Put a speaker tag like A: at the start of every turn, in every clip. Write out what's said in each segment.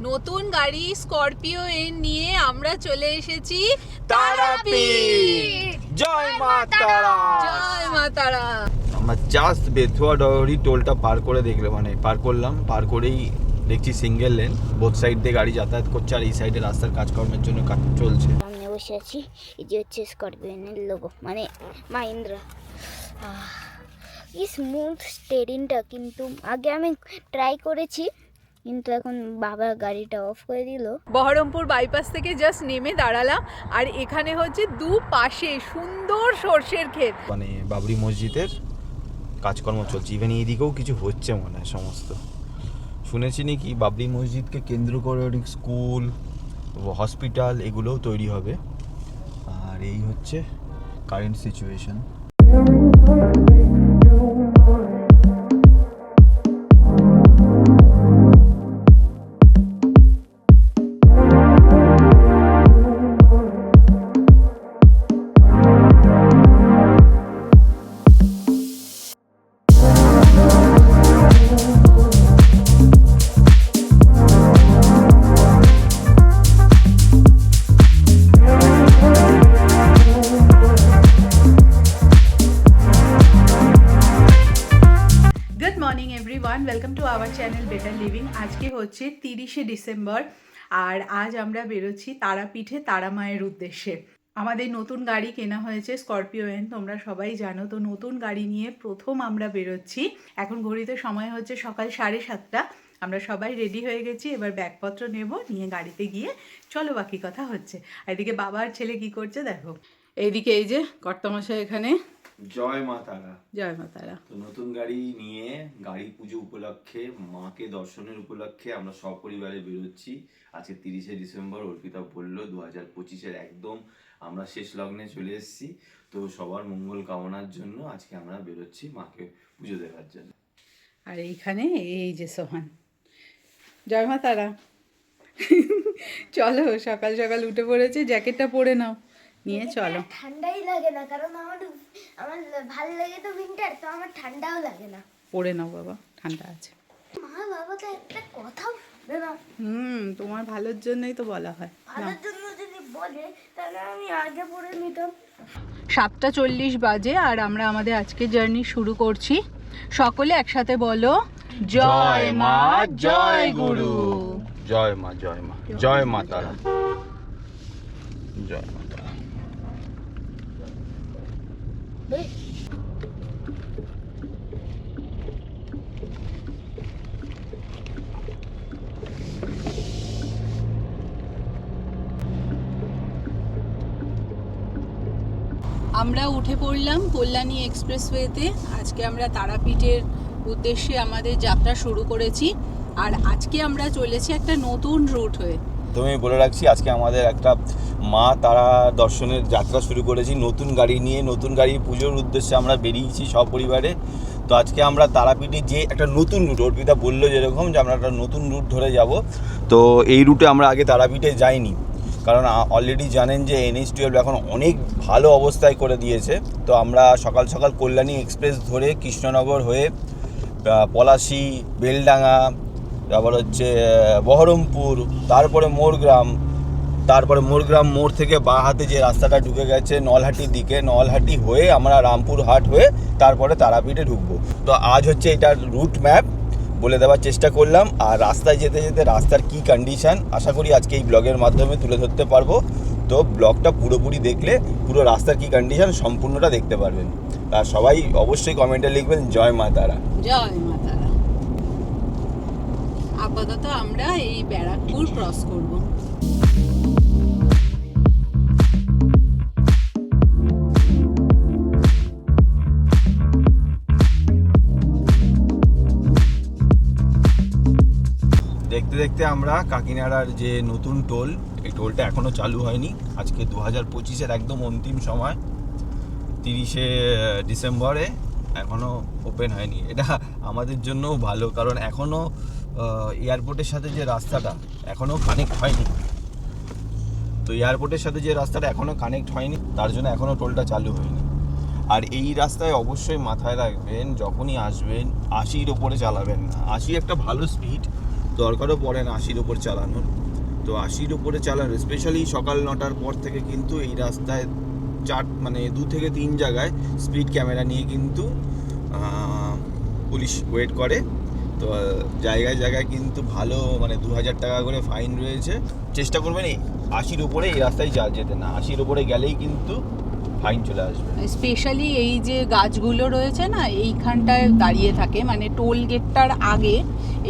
A: নতুন গাড়ি Scorpio N নিয়ে আমরা চলে এসেছি তারাপীঠ।
B: জয় মা তারা।
A: জয় মা তারা।
B: আমরা জাস্ট বেথুয়া ডহরি টোলটা পার করে দেখলে পার করলাম, পার করেই দেখছি সিঙ্গেল লেন, বোথ সাইড দিয়ে গাড়ি যাতায়াত করছে আর এই সাইডে রাস্তার কাজকর্মের জন্য কাজ চলছে।
C: সামনে বসে আছি, এই যে হচ্ছে স্করপিওনের লোগো, মানে মাহিন্দ্রা। কি স্মুথ স্টেরিংটা, কিন্তু আগে আমি ট্রাই করেছি, কিন্তু এখন বাবা গাড়িটা অফ করে দিল।
A: বহরমপুর বাইপাস থেকে জাস্ট নেমে দাঁড়ালাম, আর এখানে হচ্ছে দুপাশে সুন্দর সর্ষের ক্ষেত।
B: বাবরি মসজিদের কাজকর্ম চলছে, ইভেন এইদিকেও কিছু হচ্ছে মনে হয় সমস্ত। শুনেছি নাকি বাবরি মসজিদকে কেন্দ্র করে অনেক স্কুল, হসপিটাল এগুলোও তৈরি হবে। আর এই হচ্ছে current situation.
A: Welcome to our channel better living. আজকে হচ্ছে 30শে ডিসেম্বর, আর আজ আমরা বেরোচ্ছি তারাপীঠে তারা মায়ের উদ্দেশ্যে। আমাদের নতুন গাড়ি কেনা হয়েছে স্করপিও এন, তোমরা সবাই জানো। তো নতুন গাড়ি নিয়ে প্রথম আমরা বেরোচ্ছি। এখন ঘড়িতে সময় হচ্ছে সকাল 7:30। আমরা সবাই রেডি হয়ে গেছি, এবার ব্যাগপত্র নেব, নিয়ে গাড়িতে গিয়ে চলো বাকি কথা হচ্ছে। আর এদিকে বাবার ছেলে কি করছে দেখো। এইদিকে এই যে কর্তামশাই এখানে।
B: জয় মা তারা।
A: জয় মা তারা।
B: তো নতুন গাড়ি নিয়ে গাড়ি পুজো উপলক্ষে, মাকে দর্শনের উপলক্ষে আমরা সপরিবারে বেরোচ্ছি। আজকে 30শে ডিসেম্বর, অর্পিতা বললো 2025-এর একদম আমরা শেষ লগ্নে চলে এসেছি। তো সবার মঙ্গল কামনার জন্য আজকে আমরা বেরোচ্ছি মাকে পুজো দেওয়ার জন্য।
A: আর এইখানে এই যে সোহান। জয় মা তারা। চলো সকাল সকাল উঠে পড়েছে, জ্যাকেটটা পরে নাও, নিয়ে চলো।
C: ঠান্ডাই লাগে না, কারণ আমার ভালো লাগে তো উইন্টার, তো আমার ঠান্ডাও লাগে না।
A: পরে নাও বাবা, ঠান্ডা আছে।
C: মা বাবা তো একটা কথা বলবে না।
A: তোমার ভালোর জন্যই তো বলা হয়।
C: ভালোর জন্য যদি বলে তাহলে আমি আগে পরে নিতাম।
A: 7:40 বাজে, আর আমরা আমাদের আজকে জার্নি শুরু করছি। সকলে একসাথে বলো, জয় মা জয় গুরু।
B: জয় মা জয় মা জয় মা তারা। জয় মা তারা।
A: আমরা উঠে পড়লাম কল্যাণী এক্সপ্রেসওয়েতে। আজকে আমরা তারাপীঠের উদ্দেশ্যে আমাদের যাত্রা শুরু করেছি, আর আজকে আমরা চলেছি একটা নতুন রুট হয়ে।
B: তুমি বলে রাখছি, আজকে আমাদের একটা মা তারা দর্শনের যাত্রা শুরু করেছি নতুন গাড়ি নিয়ে। নতুন গাড়ি পুজোর উদ্দেশ্যে আমরা বেরিয়েছি সপরিবারে। তো আজকে আমরা তারাপীঠে যে একটা নতুন রুট, অর্পিতা বললো যেরকম যে আমরা একটা নতুন রুট ধরে যাব। তো এই রুটে আমরা আগে তারাপীঠে যাইনি, কারণ অলরেডি জানেন যে NH-12 এখন অনেক ভালো অবস্থায় করে দিয়েছে। তো আমরা সকাল সকাল কল্যাণী এক্সপ্রেস ধরে কৃষ্ণনগর হয়ে পলাশী, বেলডাঙ্গা, তারপর হচ্ছে বহরমপুর, তারপরে মোরগ্রাম, তারপরে মোরগ্রাম মোড় থেকে বাঁ হাতে যে রাস্তাটা ঢুকে গেছে নলহাটির দিকে, নলহাটি হয়ে আমরা রামপুরহাট হয়ে তারপরে তারাপীঠে ঢুকবো। তো আজ হচ্ছে এটার রুট ম্যাপ বলে দেওয়ার চেষ্টা করলাম। আর রাস্তায় যেতে যেতে রাস্তার কি কন্ডিশান আশা করি আজকে এই ব্লগের মাধ্যমে তুলে ধরতে পারবো। তো ব্লগটা পুরোপুরি দেখলে পুরো রাস্তার কি কন্ডিশান সম্পূর্ণটা দেখতে পারবেন। আর সবাই অবশ্যই কমেন্টে লিখবেন জয় মা তারা।
A: জয় মা তারা। আপাতত আমরা এই ব্যারাকপুর ক্রস করব।
B: দেখতে দেখতে আমরা কাকিনাড়ার যে নতুন টোল, এই টোলটা এখনও চালু হয়নি। আজকে 2025-এর একদম অন্তিম সময়, 30শে ডিসেম্বরে এখনও ওপেন হয়নি। এটা আমাদের জন্যও ভালো, কারণ এখনও এয়ারপোর্টের সাথে যে রাস্তাটা এখনও কানেক্ট হয়নি। তো এয়ারপোর্টের সাথে যে রাস্তাটা এখনও কানেক্ট হয়নি, তার জন্য এখনও টোলটা চালু হয়নি। আর এই রাস্তায় অবশ্যই মাথায় রাখবেন, যখনই আসবেন 80-র ওপরে চালাবেন না। 80 একটা ভালো স্পিড, দরকারও পড়ে না 80-র উপর চালানোর। তো 80-র উপরে চালানো, স্পেশালি সকাল 9টার পর থেকে কিন্তু এই রাস্তায় 2 থেকে 3 জায়গায় স্পিড ক্যামেরা নিয়ে কিন্তু পুলিশ ওয়েট করে। তো জায়গায় জায়গায় কিন্তু ভালো 2000 টাকা করে ফাইন রয়েছে। চেষ্টা করবেন এই 80-র উপরে এই রাস্তায় যেতে না, 80-র উপরে গেলেই কিন্তু ফাইন চলে আসবে।
A: স্পেশালি এই যে গাছগুলো রয়েছে না, এইখানটায় দাঁড়িয়ে থাকে, মানে টোল গেটটার আগে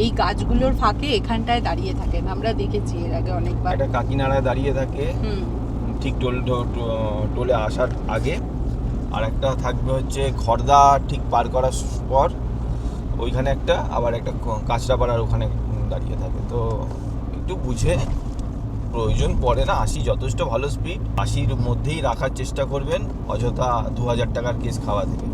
A: এই গাছগুলোর ফাঁকে এখানটায় দাঁড়িয়ে থাকেন, আমরা দেখেছি এর আগে অনেকবার।
B: একটা কাকিনাড়ায় দাঁড়িয়ে থাকে ঠিক টোলে আসার আগে, আর একটা থাকবে হচ্ছে খড়দা ঠিক পার করার পর ওইখানে একটা, আবার একটা কাঁচরাপাড়ার ওখানে দাঁড়িয়ে থাকে। তো একটু বুঝে, প্রয়োজন পড়ে না, 80 যথেষ্ট ভালো স্পিড, 80-র মধ্যেই রাখার চেষ্টা করবেন, অযথা 2000 টাকার কেস খাওয়া থেকে।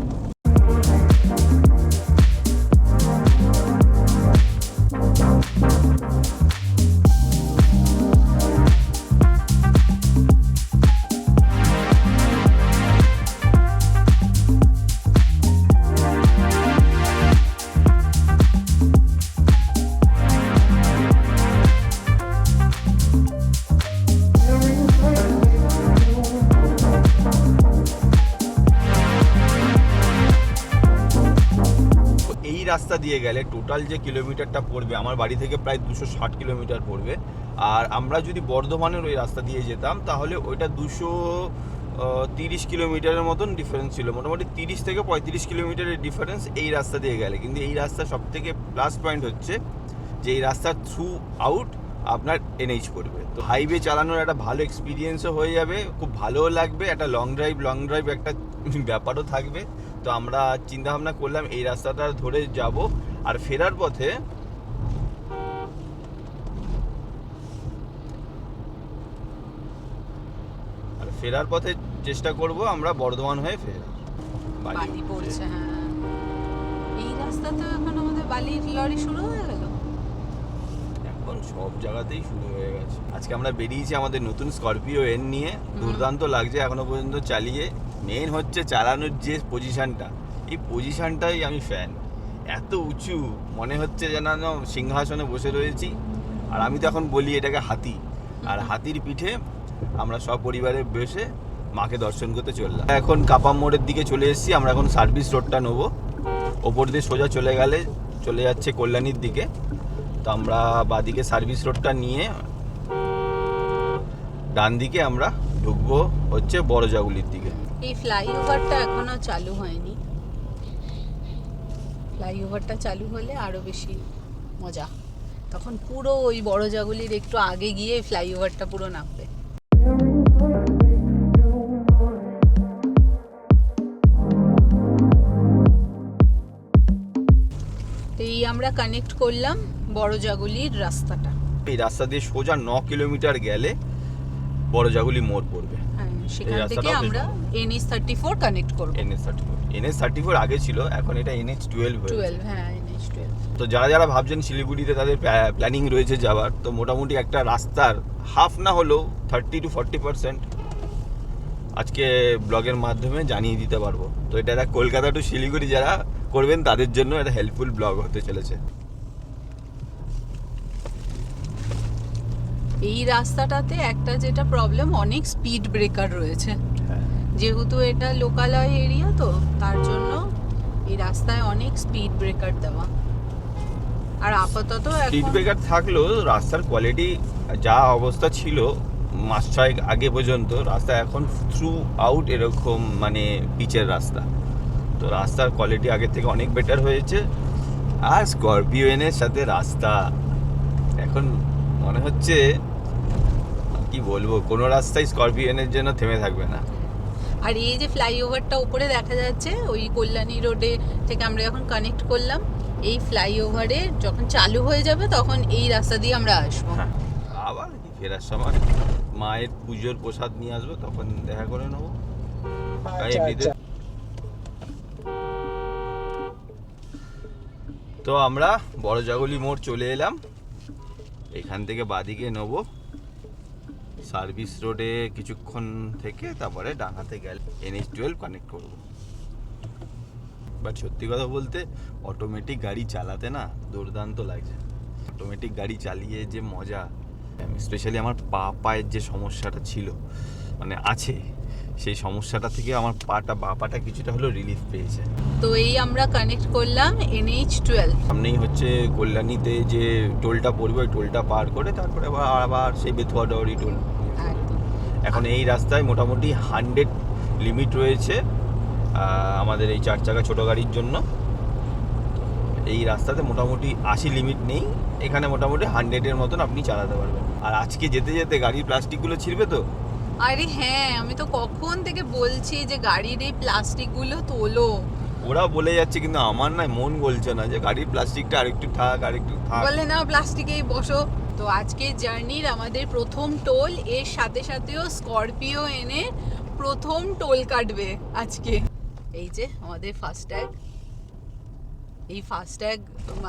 B: রাস্তা দিয়ে গেলে টোটাল যে কিলোমিটারটা পড়বে, আমার বাড়ি থেকে প্রায় 260 কিলোমিটার পড়বে। আর আমরা যদি বর্ধমানের ওই রাস্তা দিয়ে যেতাম তাহলে ওইটা 230 কিলোমিটারের মতন ডিফারেন্স ছিল। মোটামুটি 30 থেকে 35 কিলোমিটারের ডিফারেন্স এই রাস্তা দিয়ে গেলে। কিন্তু এই রাস্তা সব থেকে প্লাস পয়েন্ট হচ্ছে যে এই রাস্তার থ্রু আউট আপনার এনএইচ পড়বে। তো হাইওয়ে চালানোর একটা ভালো এক্সপিরিয়েন্সও হয়ে যাবে, খুব ভালোও লাগবে, একটা লং ড্রাইভ একটা ব্যাপারও থাকবে। তো আমরা চিন্তা ভাবনা করলাম এই রাস্তাটা ধরে যাব, আর ফেরার পথে চেষ্টা করব আমরা বর্ধমান হয়ে ফেরার।
A: বালি পড়ছে, হ্যাঁ এই রাস্তাতে এখন আমাদের বালির লরি শুরু হয়ে গেল,
B: এখন সব জায়গাতেই শুরু হয়ে গেছে। আজকে আমরা বেরিয়েছি আমাদের নতুন স্করপিও এন নিয়ে, দুর্দান্ত লাগছে এখনো পর্যন্ত চালিয়ে। মেন হচ্ছে চালানোর যে পজিশনটা, এই পজিশনটাই আমি ফ্যান। এত উঁচু, মনে হচ্ছে যেন সিংহাসনে বসে রয়েছি। আর আমি তো এখন বলি এটাকে হাতি, আর হাতির পিঠে আমরা সব পরিবারে বসে মাকে দর্শন করতে চললাম। এখন কাপাম মোড়ের দিকে চলে এসেছি, আমরা এখন সার্ভিস রোডটা নেবো। ওপর দিয়ে সোজা চলে যাচ্ছে কল্যাণীর দিকে। তো আমরা বাদিকে সার্ভিস রোডটা নিয়ে ডান দিকে আমরা ঢুকবো হচ্ছে বড়জাগুলির দিকে।
A: এই ফ্লাইওভারটা এখনো চালু হয়নি, ফ্লাইওভারটা চালু হলে আরো বেশি মজা, তখন পুরো ওই বড়জাগুলির একটু আগে গিয়ে ফ্লাইওভারটা পুরো নামবে। তো এই আমরা কানেক্ট করলাম বড়জাগুলির রাস্তাটা।
B: এই রাস্তা দিয়ে সোজা 9 কিলোমিটার গেলে বড়জাগুলি মোড় পড়বে।
A: হ্যাঁ, সেখান থেকে আমরা NH34 কানেক্ট করব।
B: NH34 আগে ছিল, এখন এটা NH12 হয়েছে।
A: 12, হ্যাঁ NH12।
B: তো যারা ভাবছেন শিলিগুড়িতে তাদের প্ল্যানিং রয়েছে যাওয়ার, তো মোটামুটি একটা রাস্তার হাফ না হলেও 30 to 40% আজকে ব্লগের মাধ্যমে জানিয়ে দিতে পারবো। তো এটা একটা কলকাতা টু শিলিগুড়ি যারা করবেন তাদের জন্য একটা হেল্পফুল ব্লগ হতে চলেছে।
A: এই রাস্তাটাতে একটা যেটা প্রবলেম, অনেক স্পিড ব্রেকার রয়েছে, যেহেতু এটা লোকালয় এরিয়া, তো তার জন্য এই রাস্তায় অনেক স্পিড ব্রেকার দেওয়া। আর আপাতত
B: স্পিড ব্রেকার থাকলেও রাস্তার কোয়ালিটি যা অবস্থা ছিল মাস 6 আগে পর্যন্ত, রাস্তা এখন থ্রু আউট এরকম পিচের রাস্তা। তো রাস্তার কোয়ালিটি আগের থেকে অনেক বেটার হয়েছে। আর স্করপিও এনের সাথে রাস্তা এখন মনে হচ্ছে কি বলবো, কোনো রাস্তায় স্করপিও এনের জন্য থেমে থাকবে না।
A: আর এই যে ফ্লাইওভারটা উপরে দেখা যাচ্ছে, ওই কল্যাণী রোডে থেকে আমরা যখন কানেক্ট করলাম, এই ফ্লাইওভারে যখন চালু হয়ে যাবে তখন এই রাস্তা দিয়ে আমরা আসবো।
B: আবার ফেরার সময় মায়ের পুজোর প্রসাদ নিয়ে আসবো, তখন দেখা করে নেবো। তো আমরা বড়জাগুলি মোড় চলে এলাম, এখান থেকে বাদিকে নেবো সার্ভিস রোডে কিছুক্ষণ থেকে, তারপরে ডাঙাতে গেলে NH12 কানেক্ট করবো। বাট সত্যি কথা বলতে অটোমেটিক গাড়ি চালাতে না দুর্দান্ত লাগছে। অটোমেটিক গাড়ি চালিয়ে যে মজা, স্পেশালি আমার পায়ের যে সমস্যাটা ছিল মানে আছে, সেই সমস্যাটা থেকে আমার পাটা কিছুটা হলেও রিলিফ পেয়েছে।
A: তো এই আমরা কানেক্ট করলাম NH12।
B: সামনেই হচ্ছে কল্যাণীতে যে টোলটা পড়বে, ওই টোলটা পার করে তারপরে আবার সেই বেথুয়া ডহরি টোল। এখন এই রাস্তায় মোটামুটি 100 লিমিট রয়েছে আমাদের এই 4 চাকা ছোটো গাড়ির জন্য। এই রাস্তাতে মোটামুটি 80 লিমিট নেই, এখানে মোটামুটি 100-এর মতন আপনি চালাতে পারবেন। আর আজকে যেতে যেতে গাড়ির প্লাস্টিকগুলো ছিঁড়বে তো।
A: আরে হ্যাঁ, আমি তো কখন থেকে বলছি যে গাড়ির এই প্লাস্টিকগুলো তোলো।
B: ওরা বলে যাচ্ছে কিন্তু আমার না মন বলছে না যে গাড়ির প্লাস্টিকটা আরেকটু থাক।
A: বলে না প্লাস্টিকেই বসো। তো আজকে জার্নির আমাদের প্রথম টোল, এর সাথে সাথেও স্করপিও এনে প্রথম টোল কাটবে আজকে। এই যে আমাদের ফাস্ট্যাগ, এই ফাস্ট্যাগ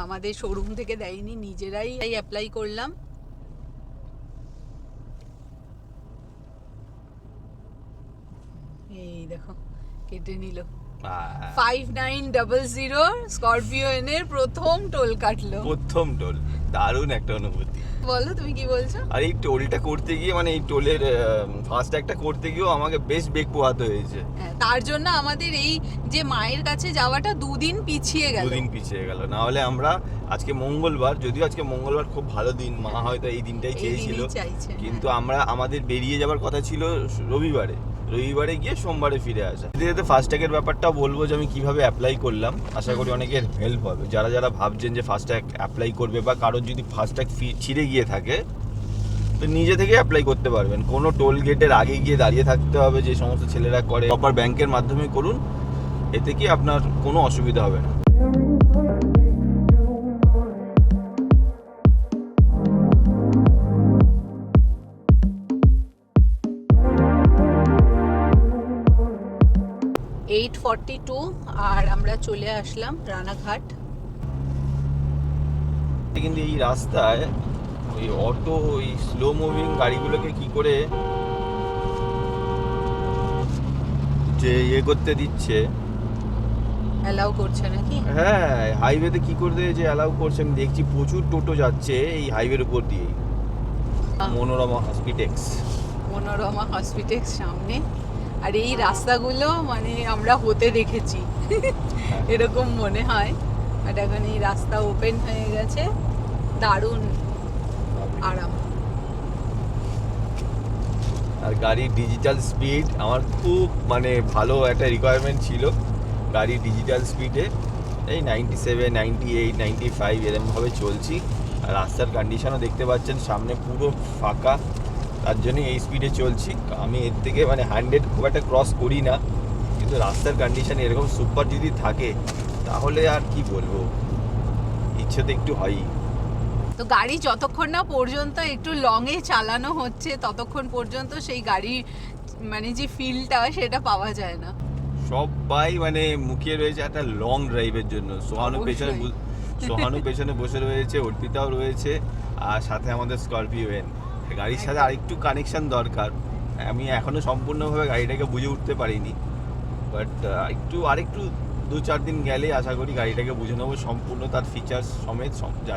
A: আমাদের শোরুম থেকে দেয়নি, নিজেরাই অ্যাপ্লাই করলাম। এই দেখো কেটে নিল 5900 স্করপিও এনের প্রথম টোল কাটলো।
B: প্রথম টোল, দারুণ একটা অনুভূতি।
A: বলো তুমি কি বলছো?
B: আর এই টোলটা করতে গিয়ে মানে এই টোলের ফাস্ট্যাগটা করতে গিয়েও আমাকে বেশ বেগ পোহাতে হয়েছে।
A: তার জন্য আমাদের এই যে মায়ের কাছে যাওয়াটা 2 দিন পিছিয়ে গেল।
B: না হলে আমরা আজকে মঙ্গলবার, যদিও আজকে মঙ্গলবার খুব ভালো দিন, মা হয়তো এই দিনটাই চেয়েছিল, কিন্তু আমরা আমাদের বেরিয়ে যাওয়ার কথা ছিল রবিবারে গিয়ে সোমবারে ফিরে আসা। যেতে ফাস্ট্যাগের ব্যাপারটা বলবো যে আমি কিভাবে অ্যাপ্লাই করলাম, আশা করি অনেকের হেল্প হবে। যারা ভাবছেন যে ফাস্ট্যাগ অ্যাপ্লাই করবে বা কারোর যদি ফাস্ট্যাগ ছিঁড়ে গিয়ে থাকে তো নিজে থেকে অ্যাপ্লাই করতে পারবেন। কোনো টোল গেটের আগে গিয়ে দাঁড়িয়ে থাকতে হবে যে সমস্ত ছেলেরা করে, প্রপার ব্যাংকের মাধ্যমে করুন, এতে কি আপনার কোনো অসুবিধা হবে না। আর আমরা চলে আসলাম রানাঘাট। কিন্তু এই রাস্তায় ওই অটো, ওই স্লো মুভিং গাড়িগুলোকে কি করে যে করতে দিচ্ছে,
A: অ্যালাউ করছে নাকি?
B: হ্যাঁ, হাইওয়েতে কি করতে যে অ্যালাউ করছে। আমি দেখছি প্রচুর টোটো যাচ্ছে এই হাইওয়ের উপর দিয়ে। মনোরমা হসপিটেক্স সামনে। আর এই রাস্তাগুলো মানে আমরা হতে দেখেছি এরকম মনে হয়, বাট এখন এই রাস্তা ওপেন হয়ে গেছে, দারুণ আরাম। আর গাড়ির ডিজিটাল স্পিড আমার খুব মানে ভালো একটা রিকোয়ারমেন্ট ছিল গাড়ির ডিজিটাল স্পিডে। এই 97, 98, 95 এরকমভাবে চলছি। আর রাস্তার কন্ডিশনও দেখতে পাচ্ছেন, সামনে পুরো ফাঁকা, তার জন্য এই স্পিডে চলছি। আমি এর থেকে মানে 100 খুব একটা ক্রস করি না, কিন্তু রাস্তার কন্ডিশন এরকম সুপার যদি থাকে তাহলে আর কি বলবো, ইচ্ছে তো একটু হয়ই। তো গাড়ি যতক্ষণ না পর্যন্ত একটু লংয়ে চালানো হচ্ছে ততক্ষণ পর্যন্ত সেই গাড়ির মানে যে ফিলটা সেটা পাওয়া যায় না। সবাই মানে মুখিয়ে রয়েছে একটা লং ড্রাইভের জন্য। সোহানু পেছনে বসে রয়েছে, অর্পিতাও রয়েছে, আর সাথে আমাদের স্করপিও এন। গাড়ির সাথে আরেকটু কানেকশন দরকার। আমি এখনো সম্পূর্ণভাবে গাড়িটাকে বুঝে উঠতে পারিনি, বাট আরেকটু 2-4 দিন গেলে আশা করি গাড়িটাকে বুঝে নেবো সম্পূর্ণ, তার ফিচার্স সমেত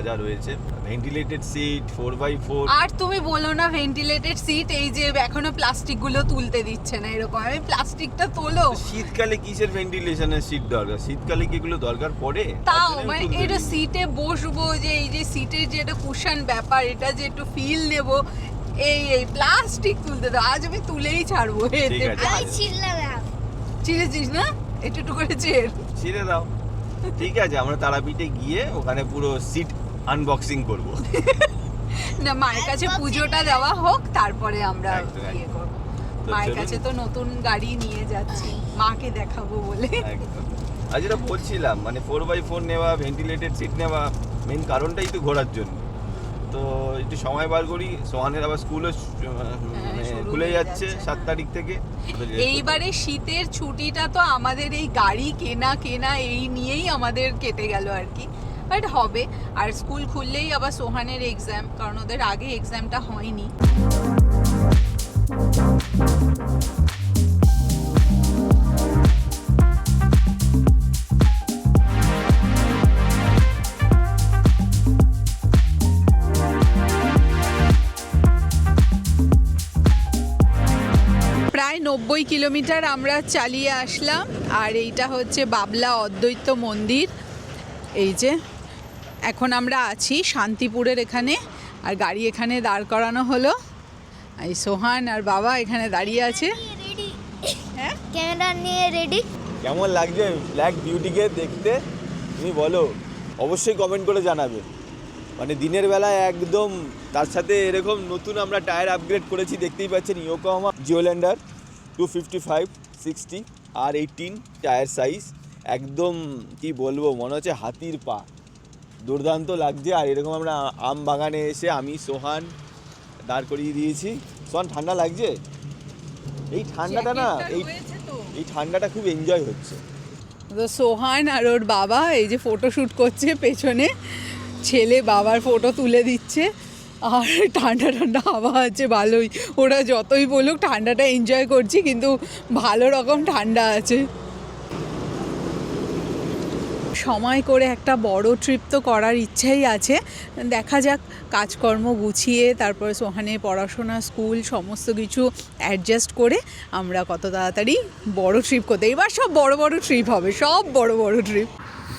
B: যা রয়েছে। Ventilated seat, 4x4। আর তুমি বলো না ভেন্টিলেটেড সিট, এই যে এখনো প্লাস্টিক গুলো তুলতে দিচ্ছে না, এরকম আমি প্লাস্টিকটা তোলো। শীতকালে কিসের ভেন্টিলেশনের সিট দরকার? শীতকালে কি এগুলো দরকার পড়ে? তাও মানে এটা সিটে বসবো, যে এই যে সিটের যে একটা কুশন ব্যাপার, এটা যে একটু ফিল নেব, এই প্লাস্টিক তুলতে দাও। আজ আমি তুলেই ছাড়বো। ছিঁড়েছিস না? একটু করে ছিঁড়ে দাও। ঠিক আছে, আমরা তারাপীঠে গিয়ে ওখানে পুরো সিট আনবক্সিং করব। না, মায়ের কাছে পুজোটা দেওয়া হোক, তারপরে আমরা ইয়ে করব। মায়ের কাছে তো নতুন গাড়ি নিয়ে যাচ্ছি, মাকে দেখাবো বলে। আর যেটা বলছিলাম মানে 4x4 নেওয়া, ভেন্টিলেটেড সিট নেওয়া, মেন কারণটাই তো ঘোরার জন্য। তো একটু সময় বার করি, সোহানের আবার স্কুলও খুলে যাচ্ছে 7 তারিখ থেকে। এইবারে শীতের ছুটিটা তো আমাদের এই গাড়ি কেনা এই নিয়েই আমাদের কেটে গেল আর কি, বাট হবে। আর স্কুল খুললেই আবার সোহানের এক্সাম, কারণ ওদের আগে এক্সামটা হয়নি।
A: 90 কিলোমিটার আমরা চালিয়ে আসলাম। আর এইটা হচ্ছে বাবলা অদ্বৈত মন্দির। এই যে এখন আমরা আছি শান্তিপুরের এখানে, আর গাড়ি এখানে দাঁড় করানো হলো। এই সোহান আর বাবা এখানে দাঁড়িয়ে আছে।
C: রেডি,
A: হ্যাঁ,
C: ক্যামেরা নিয়ে রেডি।
B: কেমন লাগছে ব্ল্যাক বিউটিকে দেখতে তুমি বলো, অবশ্যই কমেন্ট করে জানাবে। মানে দিনের বেলায় একদম, তার সাথে এরকম নতুন আমরা টায়ার আপগ্রেড করেছি, দেখতেই পাচ্ছেন ইয়োকোহামা জিওল্যান্ডার 255/60 আর 18 টায়ার সাইজ। একদম কি বলবো, মনে হচ্ছে হাতির পা, দুর্দান্ত লাগছে। আর এরকম আমরা আম বাগানে এসে আমি সোহান দাঁড় করিয়ে দিয়েছি। সোহান ঠান্ডা লাগছে? এই ঠান্ডাটা না, এই ঠান্ডাটা খুব এনজয় হচ্ছে।
A: তো সোহান আর ওর বাবা এই যে ফটো শ্যুট করছে, পেছনে ছেলে বাবার ফটো তুলে দিচ্ছে। আর ঠান্ডা ঠান্ডা হাওয়া আছে ভালোই, ওরা যতই বলুক ঠান্ডাটা এনজয় করছি, কিন্তু ভালো রকম ঠান্ডা আছে। সময় করে একটা বড় ট্রিপ তো করার ইচ্ছাই আছে, দেখা যাক কাজকর্ম গুছিয়ে তারপরে সোহানের পড়াশোনা, স্কুল সমস্ত কিছু অ্যাডজাস্ট করে আমরা কত তাড়াতাড়ি বড় ট্রিপ করতে। এবার সব বড় বড় ট্রিপ হবে, সব বড় বড় ট্রিপ।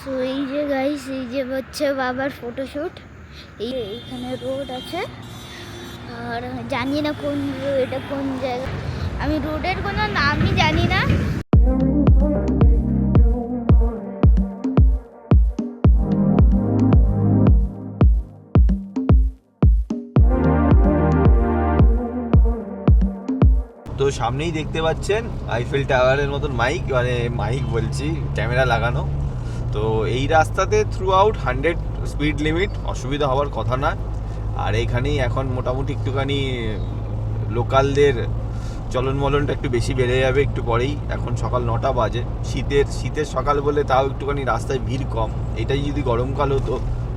C: তো এই যে গাইস, এই যে হচ্ছে বাবার ফটোশ্যুট। এইখানে রোড আছে, আর জানি না কোন এটা কোন জায়গা, আমি রোডের কোনো নামই জানি না।
B: তো সামনেই দেখতে পাচ্ছেন আইফেল টাওয়ারের মতন মাইক বলছি, ক্যামেরা লাগানো। তো এই রাস্তাতে থ্রু আউট 100 স্পিড লিমিট, অসুবিধা হওয়ার কথা না। আর এইখানেই এখন মোটামুটি একটুখানি লোকালদের চলনমলনটা একটু বেশি বেড়ে যাবে একটু পরেই। এখন সকাল 9টা বাজে, শীতের সকাল বলে তাও একটুখানি রাস্তায় ভিড় কম। এটাই যদি গরমকাল হতো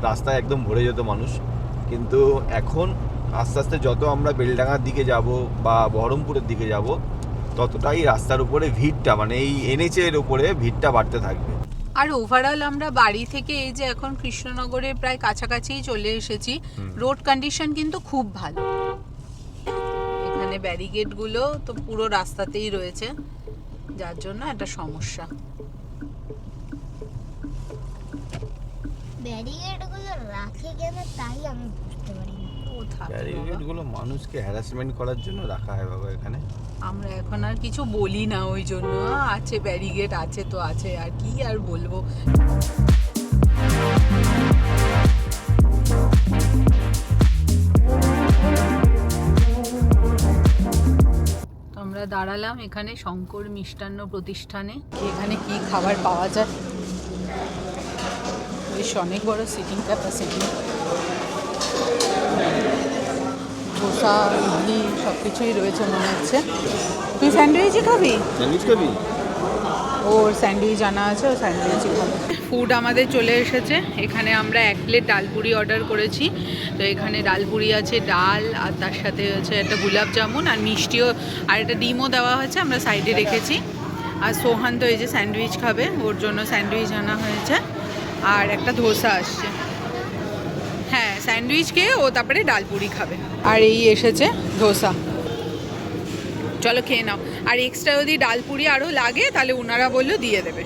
B: রাস্তায় একদম ভরে যেত মানুষ। কিন্তু এখন আস্তে আস্তে যত আমরা বেলডাঙার দিকে যাব বা বহরমপুরের দিকে যাব, ততটাই রাস্তার উপরে ভিড়টা, মানে এই এনএচের উপরে ভিড়টা বাড়তে থাকবে।
A: আর ওভারঅল আমরা বাড়ি থেকে এই যে এখন কৃষ্ণনগরে প্রায় কাছাকাছিই চলে এসেছি। রোড কন্ডিশন কিন্তু খুব ভালো, এখানে ব্যারিকেডগুলো তো পুরো রাস্তাতেই রয়েছে, যার জন্য একটা সমস্যা।
C: ব্যারিকেডগুলো রাখে কেন তাই আমি বুঝতে পারি না।
B: ব্যারিকেডগুলো মানুষকে হ্যারাসমেন্ট করার জন্য রাখা হয় বাবা এখানে।
A: আমরা এখন আর কিছু বলি না, ওই জন্য আছে ব্যারিকেড, আছে তো আছে, আর কি আর বলবো। আমরা দাঁড়ালাম এখানে শঙ্কর মিষ্টান্ন প্রতিষ্ঠানে। এখানে কি খাবার পাওয়া যায়, বেশ অনেক বড় সিটিং ক্যাপাসিটি। ধোসা, ইডলি সব কিছুই রয়েছে মনে হচ্ছে। তুই স্যান্ডউইচই খাবি?
B: স্যান্ডউইচ খাবি?
A: ওর স্যান্ডউইচ আনা আছে, ও স্যান্ডউইচই খাবে। ফুড আমাদের চলে এসেছে। এখানে আমরা 1 প্লেট ডালপুরি অর্ডার করেছি। তো এখানে ডালপুরি আছে, ডাল, আর তার সাথে হচ্ছে একটা গোলাপ জামুন আর মিষ্টিও, আর একটা ডিমও দেওয়া হয়েছে, আমরা সাইডে রেখেছি। আর সোহান তো এই যে স্যান্ডউইচ খাবে, ওর জন্য স্যান্ডউইচ আনা হয়েছে। আর একটা ধোসা আসছে, হ্যাঁ স্যান্ডউইচ খেয়ে ও তারপরে ডালপুরি খাবে। আর এই এসেছে ধোসা, চলো খেয়ে নাও। আর এক্সট্রা যদি ডালপুরি আরও লাগে তাহলে ওনারা বললো দিয়ে দেবে।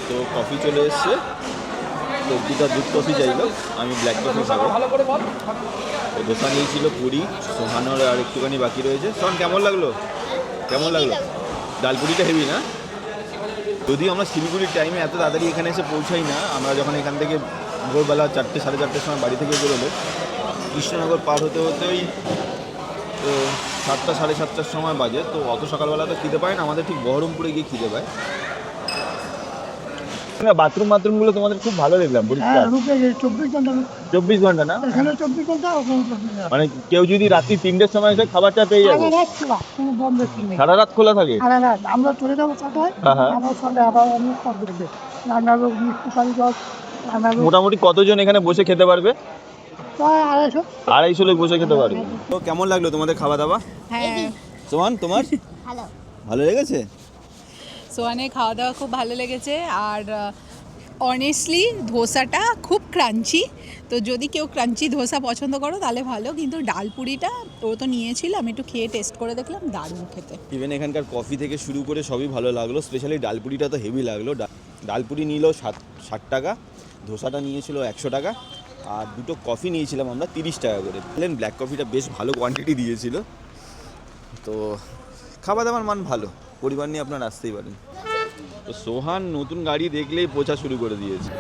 B: তো কফি চলে এসছে, তো দুটো দুধ কফি চাইলো, আমি ব্ল্যাক কফি খাবো। তো ধোসা নিয়েছিল পুরি, সোহানোর আর একটুখানি বাকি রয়েছে। সোহান কেমন লাগলো? কেমন লাগলো? ডালপুরিটা হেভি না? যদি আমরা শিলিগুড়ির টাইমে এত তাড়াতাড়ি এখানে এসে পৌঁছাই না, আমরা যখন এখান থেকে ভোরবেলা 4টে সাড়ে 4টের সময় বাড়ি থেকে বেরোলে কৃষ্ণনগর পার হতে হতেই তো 7টা সাড়ে 7টার সময় বাজে। তো অত সকালবেলা তো খিদে পায় না, আমাদের ঠিক বহরমপুরে গিয়ে খিদে পায়। বাথরুমগুলো তোমাদের খুব ভালো দেখলাম, পরিষ্কার। 24 ঘন্টা না? মানে কেউ যদি রাত্রি 3টের সময় এসে খাবারটা পেয়ে যাবে? সারা রাত খোলা থাকে?
D: আমরা চলে যাবো কোথায়, আমার সঙ্গে আবার অনেক সব দেখবে রান্নার লোক, মিষ্টি কারিগর, রান্নার লোক।
B: মোটামুটি কতজন এখানে বসে খেতে পারবে?
D: প্রায় 250
B: লোক বসে খেতে পারবে। তো কেমন লাগলো তোমাদের খাওয়া দাওয়া?
A: হ্যাঁ,
B: সোহান তোমার
C: হ্যালো।
B: ভালো লেগেছে?
A: সোহানের খাওয়া দাওয়া খুব ভালো লেগেছে। আর অনেস্টলি ধোসাটা খুব ক্রাঞ্চি, তো যদি কেউ ক্রাঞ্চি ধোসা পছন্দ করো তাহলে ভালো, কিন্তু ডালপুরিটা ও তো নিয়েছিল, আমি একটু খেয়ে টেস্ট করে দেখলাম, দারুণ খেতে।
B: ইভেন এখানকার কফি থেকে শুরু করে সবই ভালো লাগলো, স্পেশালি ডালপুরিটা তো হেভি লাগলো। ডালপুরি নিল 60 টাকা, ধোসাটা নিয়েছিল 100 টাকা, আর দুটো কফি নিয়েছিলাম আমরা 30 টাকা করে। বললেন ব্ল্যাক কফিটা বেশ ভালো কোয়ান্টিটি দিয়েছিল, তো খাওয়া দাওয়ার মান ভালো, পরিবার নিয়ে আপনারা আসতেই পারেন। তো সোহান নতুন গাড়ি দেখলেই পোছা শুরু করে দিয়েছে।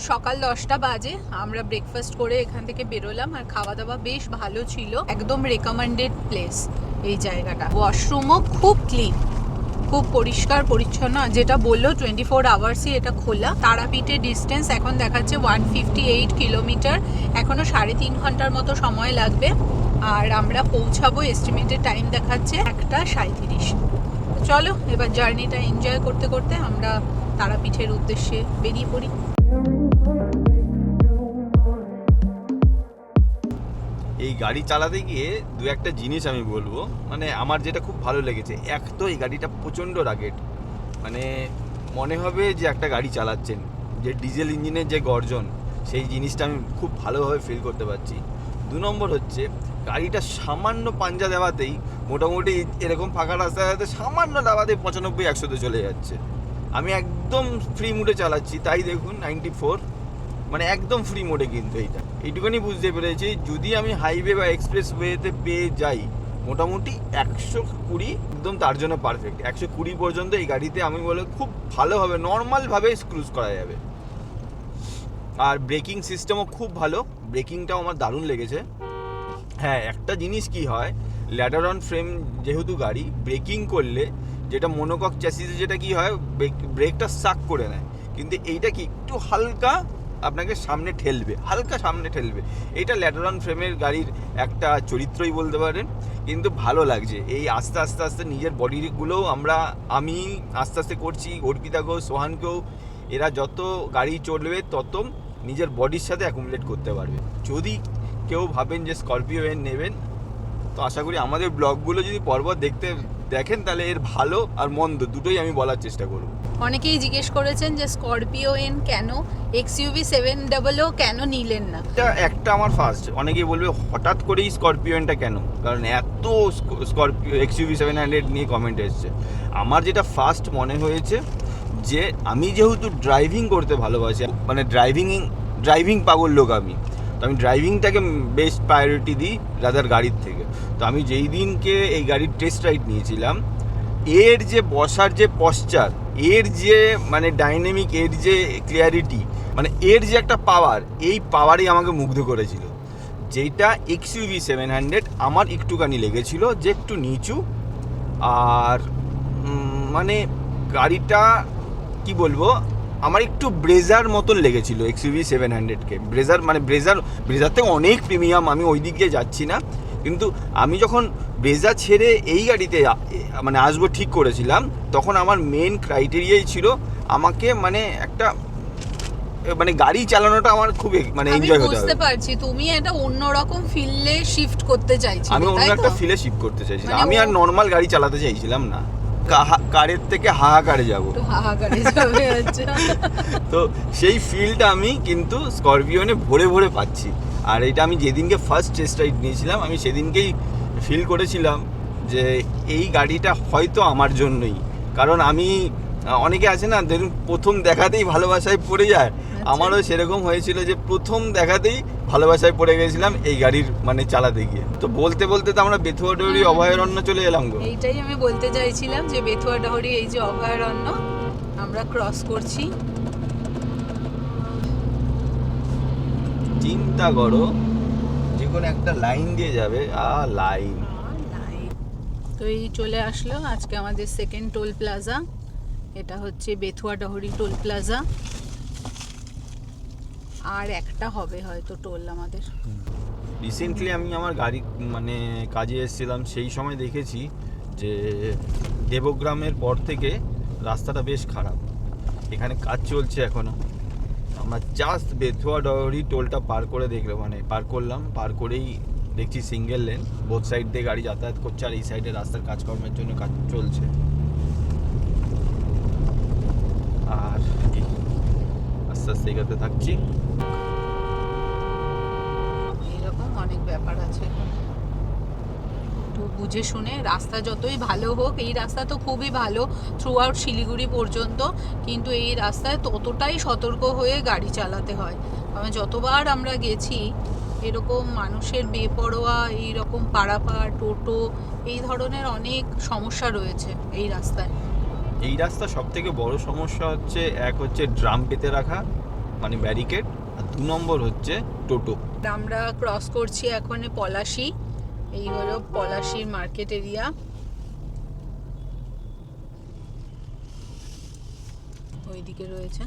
A: সকাল 10টা বাজে, আমরা ব্রেকফাস্ট করে এখান থেকে বেরোলাম, আর খাওয়া দাওয়া বেশ ভালো ছিল, একদম রেকমেন্ডেড প্লেস এই জায়গাটা। ওয়াশরুমও খুব ক্লিন, খুব পরিষ্কার পরিচ্ছন্ন, যেটা বললো 24 আওয়ার্সই এটা খোলা। তারাপীঠের ডিস্টেন্স এখন দেখাচ্ছে 158 কিলোমিটার, এখনও 3.5 ঘন্টার মতো সময় লাগবে, আর আমরা পৌঁছাবো এস্টিমেটেড টাইম দেখাচ্ছে 1:37। চলো এবার জার্নিটা এনজয় করতে করতে আমরা তারাপীঠের উদ্দেশ্যে বেরিয়ে পড়ি।
B: এই গাড়ি চালাতে গিয়ে দু একটা জিনিস আমি বলবো, মানে আমার যেটা খুব ভালো লেগেছে। এক তো এই গাড়িটা প্রচণ্ড রাগেড, মানে মনে হবে যে একটা গাড়ি চালাচ্ছেন, যে ডিজেল ইঞ্জিনের যে গর্জন, সেই জিনিসটা আমি খুব ভালোভাবে ফিল করতে পারছি। 2 নম্বর হচ্ছে গাড়িটা সামান্য পাঞ্জা দেওয়াতেই মোটামুটি এরকম ফাঁকা রাস্তাতে সামান্য দেওয়াতেই 95-100-তে চলে যাচ্ছে। আমি একদম ফ্রি মুডে চালাচ্ছি, তাই দেখুন 94, মানে একদম ফ্রি মোডে। কিন্তু এইটুখানি বুঝতে পেরেছি, যদি আমি হাইওয়ে বা এক্সপ্রেস ওয়েতে পেয়ে যাই মোটামুটি 120, একদম তার জন্য পারফেক্ট। 120 পর্যন্ত এই গাড়িতে আমি বলে খুব ভালোভাবে নর্মালভাবে ক্রুজ করা যাবে। আর ব্রেকিং সিস্টেমও খুব ভালো, ব্রেকিংটাও আমার দারুণ লেগেছে। হ্যাঁ, একটা জিনিস কি হয়, ল্যাডার অন ফ্রেম যেহেতু গাড়ি, ব্রেকিং করলে যেটা মোনোকক চ্যাসিসে যেটা কি হয়, ব্রেকটা সাক করে নেয়, কিন্তু এইটা কি একটু হালকা আপনাকে সামনে ঠেলবে, হালকা সামনে ঠেলবে। এটা ল্যাডার অন ফ্রেমের গাড়ির একটা চরিত্রই বলতে পারেন। কিন্তু ভালো লাগছে এই আস্তে আস্তে আস্তে নিজের বডিগুলোও আমি আস্তে আস্তে করছি, অর্পিতাকেও, সোহানকেও। এরা যত গাড়ি চলবে তত নিজের বডির সাথে অ্যাকুমুলেট করতে পারবে। যদি কেউ ভাবেন যে স্করপিও এন নেবেন, তো আশা করি আমাদের ব্লগগুলো যদি পরপর দেখেন তাহলে এর ভালো আর মন্দ দুটোই আমি বলার চেষ্টা করব।
A: অনেকেই জিজ্ঞেস করেছেন যে স্করপিও এন কেন, XUV 700 কেন নিলেন না।
B: এটা একটা আমার ফার্স্ট, অনেকেই বলবে হঠাৎ করেই স্করপিও এনটা কেন, কারণ এত স্করপিও XUV 700 নিয়ে কমেন্ট এসছে। আমার যেটা ফার্স্ট মনে হয়েছে যে আমি যেহেতু ড্রাইভিং করতে ভালোবাসি, মানে ড্রাইভিং পাগল লোক আমি, তো আমি ড্রাইভিংটাকে বেস্ট প্রায়োরিটি দিই রাদার গাড়ির থেকে। তো আমি যেই দিনকে এই গাড়ির টেস্ট রাইড নিয়েছিলাম, এর যে বসার যে পশ্চার, এর যে মানে ডাইনামিক, এর যে ক্লিয়ারিটি, মানে এর যে একটা পাওয়ার, এই পাওয়ারই আমাকে মুগ্ধ করেছিল। যেটা XUV 700 আমার একটুখানি লেগেছিল যে একটু নিচু, আর মানে গাড়িটা কি বলবো, আমার একটু ব্রেজার মতন লেগেছিল XUV 700-কে। ব্রেজার থেকে অনেক প্রিমিয়াম, আমি ওই দিকে যাচ্ছি না, কিন্তু আমি যখন ব্রেজা ছেড়ে এই গাড়িতে মানে আসবো ঠিক করেছিলাম, তখন আমার মেন ক্রাইটেরিয়াই ছিল আমাকে মানে একটা মানে গাড়ি চালানোটা আমার খুব মানে এনজয় হতে হবে।
A: বুঝতে পারছি তুমি এটা অন্যরকম ফিলে শিফট করতে চাইছিলে,
B: আমি অন্য একটা ফিলে শিফট করতে চাইছিলাম, আমি আর নর্মাল গাড়ি চালাতে চাইছিলাম না, কারের থেকে হাহাকারে যাব। তো সেই ফিলটা আমি কিন্তু স্করপিওনে ভরে ভরে পাচ্ছি। আর এটা আমি যেদিনকে ফার্স্ট টেস্ট রাইড নিয়েছিলাম, আমি সেদিনকেই ফিল করেছিলাম যে এই গাড়িটা হয়তো আমার জন্যই। কারণ আমি অনেকে আছে না, ধরুন প্রথম দেখাতেই ভালোবাসায় পড়ে যায়, আমারও সেরকম হয়েছিল যে প্রথম দেখাতেই ভালোবাসায় পড়ে গেছিলাম এই গাড়ির মানে চালাতে গিয়ে। তো বলতে বলতে তো আমরা বেথুয়া ডহরি অভয়ারণ্য চলে এলাম গো।
A: এইটাই আমি বলতে চাইছিলাম যে বেথুয়া ডহরি এই যে অভয়ারণ্য আমরা ক্রস করছি।
B: চিন্তা করো, যে কোনো একটা লাইন দিয়ে যাবে, লাইন।
A: তো এই চলে আসলো আজকে আমাদের সেকেন্ড টোল প্লাজা, এটা হচ্ছে বেথুয়া ডহরি টোল প্লাজা, আর একটা হবে হয়তো টোল আমাদের।
B: রিসেন্টলি আমি আমার গাড়ি মানে কাজে এসেছিলাম, সেই সময় দেখেছি যে দেবগ্রামের পর থেকে রাস্তাটা বেশ খারাপ, এখানে কাজ চলছে এখনো, আমরা জাস্ট বেথুয়া ডহরি টোলটা পার করে দেখলাম, মানে পার করলাম, পার করেই দেখছি সিঙ্গেল লেন, বোথ সাইড দিয়ে গাড়ি যাতায়াত করছে, আর এই সাইডে রাস্তার কাজকর্মের জন্য কাজ চলছে। আর কি আস্তে আস্তে এগোতে থাকছি।
A: এরকম অনেক ব্যাপার আছে, একটু বুঝে শুনে। রাস্তা যতই ভালো হোক, এই রাস্তা তো খুবই ভালো থ্রু আউট শিলিগুড়ি পর্যন্ত, কিন্তু এই রাস্তায় ততটাই সতর্ক হয়ে গাড়ি চালাতে হয়। কারণ যতবার আমরা গেছি এরকম মানুষের বেপরোয়া, এইরকম পারাপার, টোটো, এই ধরনের অনেক সমস্যা রয়েছে এই রাস্তায়।
B: এই রাস্তা সব থেকে বড় সমস্যা হচ্ছে, এক হচ্ছে ড্রাম পেতে রাখা মানে ব্যারিকেড, আর 2 নম্বর হচ্ছে টোটো।
A: আমরা ক্রস করছি এখন পলাশি, এই হলো পলাশির মার্কেট এরিয়া। ওইদিকে রয়েছে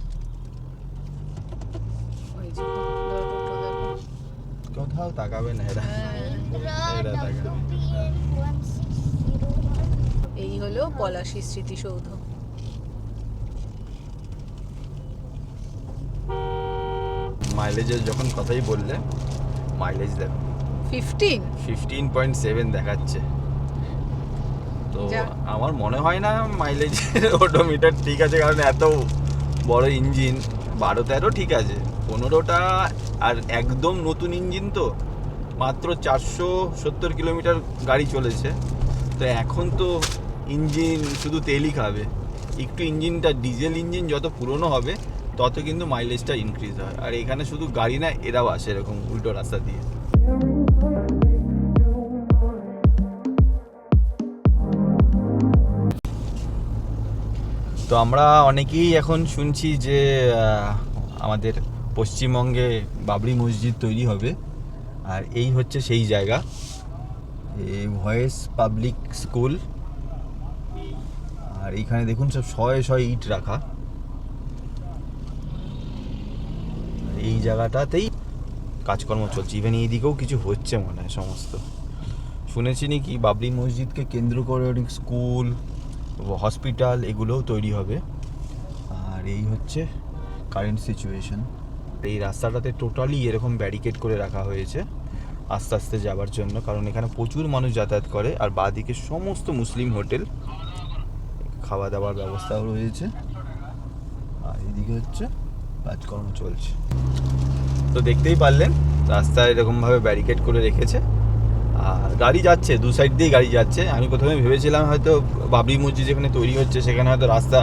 A: ওই যে টোটো, দেখো।
B: কোথাও তাকাবে না এরা, এরা তাকাবে।
A: এই হলো পলাশি স্মৃতিসৌধ।
B: মাইলেজের যখন কথাই বললে, মাইলেজ দেখো 15.7 দেখাচ্ছে। তো
A: যা।
B: আমার মনে হয় না মাইলেজের ওডোমিটার ঠিক আছে, কারণ এত বড় ইঞ্জিন। 12-13 ঠিক আছে, 15টা, আর একদম নতুন ইঞ্জিন তো, মাত্র 470 কিলোমিটার গাড়ি চলেছে। তো এখন তো ইঞ্জিন শুধু তেলই খাবে। একটু ইঞ্জিনটা, ডিজেল ইঞ্জিন যত পুরনো হবে তত কিন্তু মাইলেজটা ইনক্রিজ হয়। আর এখানে শুধু গাড়ি না, এরাও আসে এরকম উল্টো রাস্তা দিয়ে। তো আমরা অনেকেই এখন শুনছি যে আমাদের পশ্চিমবঙ্গে বাবরি মসজিদ তৈরি হবে, আর এই হচ্ছে সেই জায়গা, এই ভয়েস পাবলিক স্কুল। আর এইখানে দেখুন সব শয়ে শয়ে ইট রাখা, এই জায়গাটাতেই কাজকর্ম চলছে। ইভেন এই দিকেও কিছু হচ্ছে মনে হয় সমস্ত। শুনেছি নাকি বাবরি মসজিদকে কেন্দ্র করে অনেক স্কুল, হসপিটাল এগুলোও তৈরি হবে। আর এই হচ্ছে কারেন্ট সিচুয়েশন। এই রাস্তাটাতে টোটালি এরকম ব্যারিকেড করে রাখা হয়েছে আস্তে আস্তে যাবার জন্য, কারণ এখানে প্রচুর মানুষ যাতায়াত করে। আর বাঁদিকে সমস্ত মুসলিম হোটেল, খাওয়া দাওয়ার ব্যবস্থাও রয়েছে। আর এদিকে হচ্ছে কাজকর্ম চলছে। তো দেখতেই পারলেন রাস্তায় এরকমভাবে ব্যারিকেড করে রেখেছে, আর গাড়ি যাচ্ছে, 2 সাইড দিয়েই গাড়ি যাচ্ছে। আমি প্রথমে ভেবেছিলাম হয়তো বাবরি মসজিদ যেখানে তৈরি হচ্ছে সেখানে হয়তো রাস্তা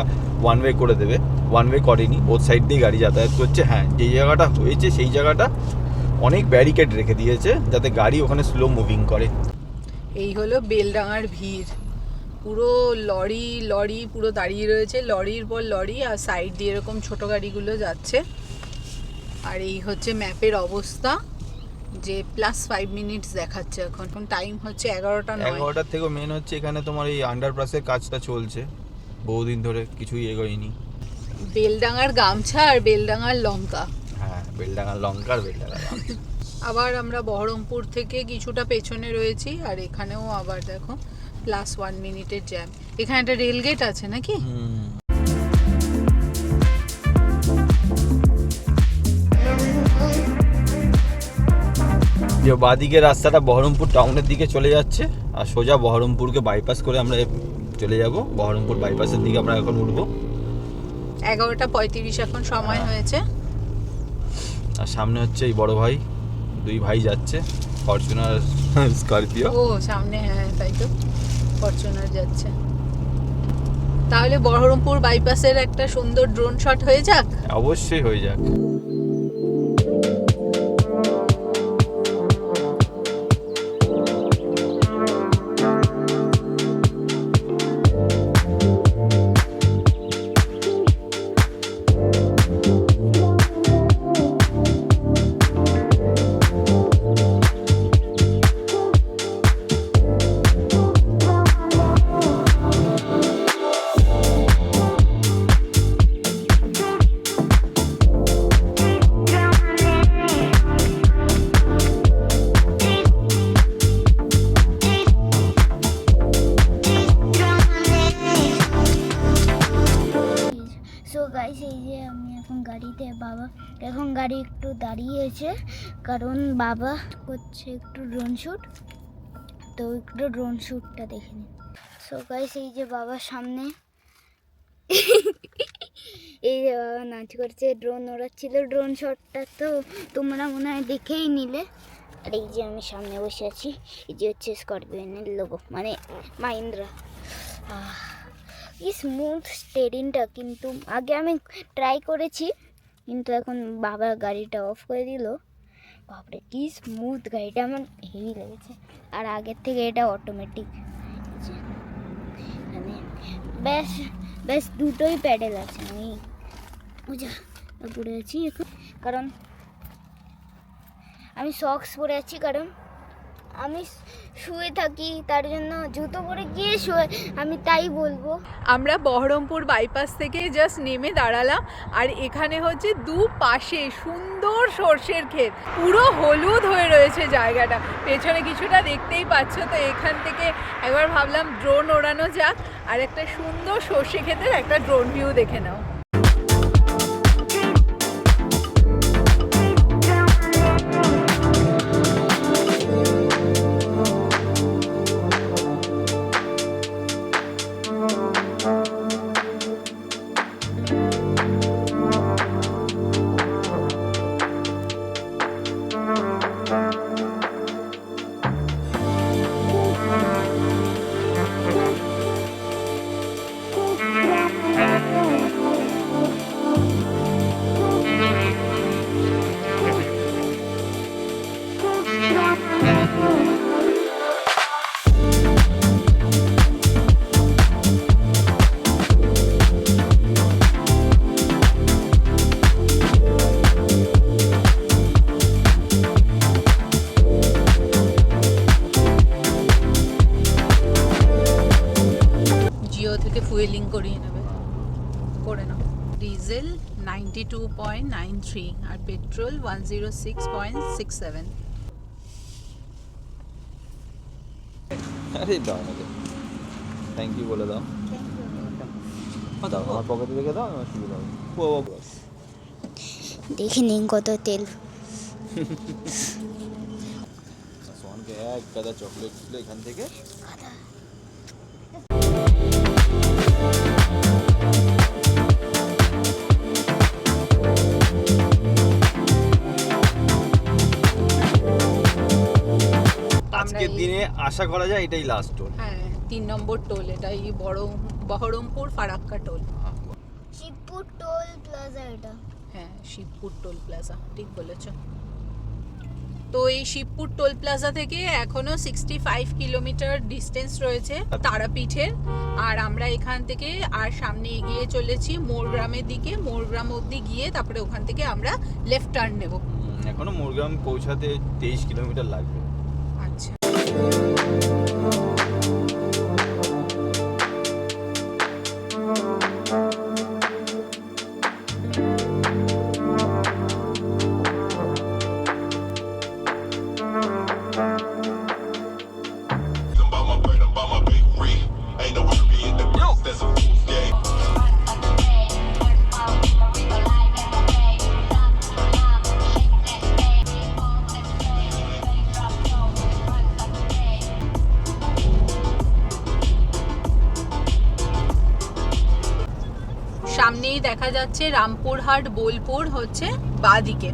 B: 1 ওয়ে করে দেবে, 1 ওয়ে করেনি, বোথ সাইড দিয়ে গাড়ি যাতায়াত করছে। হ্যাঁ, যে জায়গাটা হয়েছে সেই জায়গাটা অনেক ব্যারিকেড রেখে দিয়েছে যাতে গাড়ি ওখানে স্লো মুভিং করে।
A: এই হলো বেলডাঙার ভিড়, পুরো লরি লরি পুরো দাঁড়িয়ে রয়েছে, লরির পর লরি, আর সাইড দিয়ে এরকম ছোট গাড়িগুলো যাচ্ছে। আর এই হচ্ছে ম্যাপের অবস্থা, যে +5 মিনিটস দেখাচ্ছে। এখন টাইম হচ্ছে 11টা 9।
B: 11টার থেকেও মেন হচ্ছে এখানে তোমার এই আন্ডারপাসের কাজটা চলছে বহুদিন ধরে, কিছুই এগোয়নি।
A: বেলডাঙার গামছা আর বেলডাঙার লঙ্কা।
B: হ্যাঁ, বেলডাঙার লঙ্কা আর বেলডাঙার গামছা।
A: আবার আমরা বহরমপুর থেকে কিছুটা পেছনে রয়েছি, আর এখানেও আবার দেখো +1 মিনিটের জ্যাম। এখানে একটা রেল গেট আছে নাকি?
B: যে বাঁদিকে রাস্তাটা বহরমপুর টাউনের দিকে চলে যাচ্ছে, আর সোজা বহরমপুরকে বাইপাস করে আমরা চলে যাব। বহরমপুর বাইপাসের দিকে আমরা এখন উঠবো।
A: 11:35 এখন সময় হয়েছে।
B: আর সামনে হচ্ছে এই বড় ভাই, 2 ভাই যাচ্ছে, ফরচুনার স্করপিও।
A: ও সামনে, হ্যাঁ তাই তো, ফরচুনার যাচ্ছে। তাহলে বহরমপুর বাইপাসের একটা সুন্দর ড্রোন শট হয়ে যাক।
B: অবশ্যই হয়ে যাক।
C: গাইস এই যে আমি এখন গাড়িতে, বাবা এখন গাড়ি একটু দাঁড়িয়েছে কারণ বাবা করছে একটু ড্রোন শ্যুট, তো একটু ড্রোন শ্যুটটা দেখে নিন। সো গাইস এই যে বাবার সামনে এই যে বাবা নাচ করছে, ড্রোন ওড়াচ্ছিল, ড্রোন শটটা তো তোমরা মনে হয় দেখেই নিলে। আর এই যে আমি সামনে বসে আছি, এই যে হচ্ছে স্করপিওনের লোগো, মানে মাহিন্দ্রা। কি স্মুথ স্টেরিংটা, কিন্তু আগে আমি ট্রাই করেছি কিন্তু এখন বাবা গাড়িটা অফ করে দিল। বাপরে কি স্মুথ, গাড়িটা আমার হেভি লেগেছে। আর আগের থেকে এটা অটোমেটিক, মানে ব্যাস ব্যাস দুটোই প্যাডেল আছে। আমি বুঝা পরে আছি এখন, কারণ আমি সক্স পরে আছি, কারণ আমি শুয়ে থাকি, তার জন্য জুতো পরে গিয়ে শুয়ে, আমি তাই বলবো।
A: আমরা বহরমপুর বাইপাস থেকে জাস্ট নেমে দাঁড়ালাম, আর এখানে হচ্ছে দুপাশে সুন্দর সর্ষের ক্ষেত, পুরো হলুদ হয়ে রয়েছে জায়গাটা, পেছনে কিছুটা দেখতেই পাচ্ছ। তো এখান থেকে একবার ভাবলাম ড্রোন ওড়ানো যাক, আর একটা সুন্দর সর্ষে ক্ষেতের একটা ড্রোন ভিউ দেখে নাও। জিও থেকে ফুয়েলিং করিয়ে নেবে, করে নাও। ডিজেল 92.93 আর পেট্রোল 106.67।
B: আরে দাও আমাকে, থ্যাংক ইউ বলে দাও। দাও আমার পকেটে রেখে দাও, আমার সুবিধা হবে।
C: দেখে নিন কত তেল।
B: সোহানকে এক গাদা চকলেট ছিল এখান থেকে। আজকের দিনে আশা করা যায় এটাই লাস্ট টোল।
A: হ্যাঁ, 3 নম্বর টোল, এটা এই Baharampur Farakka toll.
C: Shibpur toll plaza এটা।
A: হ্যাঁ, শিবপুর টোল প্লাজা, ঠিক বলেছ। তো এই শিবপুর টোল প্লাজা থেকে এখনো 65 কিলোমিটার ডিস্টেন্স রয়েছে তারাপীঠের। আর আমরা এখান থেকে আর সামনে এগিয়ে চলেছি মোরগ্রামের দিকে। মোরগ্রাম অবধি গিয়ে তারপরে ওখান থেকে আমরা লেফট টার্ন নেব।
B: এখনো মোরগ্রাম পৌঁছাতে 23 কিলোমিটার লাগবে।
A: আচ্ছা, সামনেই দেখা যাচ্ছে রামপুরহাট, বোলপুর হচ্ছে বাঁদিকে।